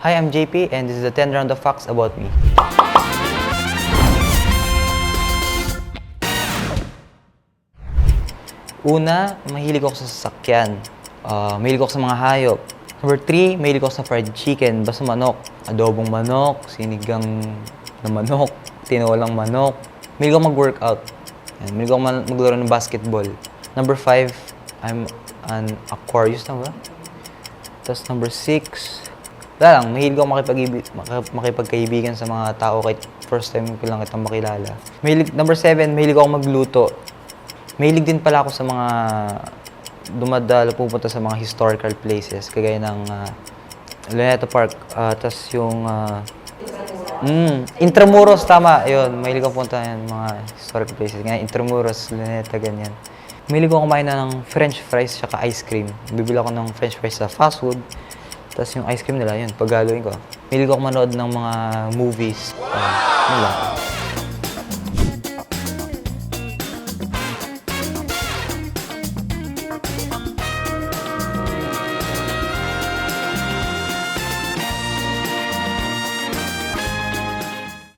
Hi, I'm JP and this is the 10 round of facts about me. Una, mahilig ako sa sasakyan. Mahilig ako sa mga hayop. Number 3, mahilig ako sa fried chicken, basta manok. Adobong manok, sinigang na manok, tinolang manok. Mahilig ako mag-workout. Mahilig ako maglaro ng basketball. Number 5, I'm an Aquarius na ba? Tapos number 6, wala lang, mahilig ako makipagkaibigan sa mga tao kahit first time ko lang kitang makilala. Number 7, mahilig ako magluto. Mahilig din pala ako sa mga pupunta sa mga historical places, kagaya ng Luneta Park, tas yung Intramuros, tama, yun, mahilig ako punta yan, mga historical places, nga Intramuros, Luneta, ganyan. Mahilig ako kumain ng french fries tsaka ice cream. Bibili ako ng french fries sa fast food, tas yung ice cream nila, yun, paghaluin ko. Mahilig ako manood ng mga movies, yun lang.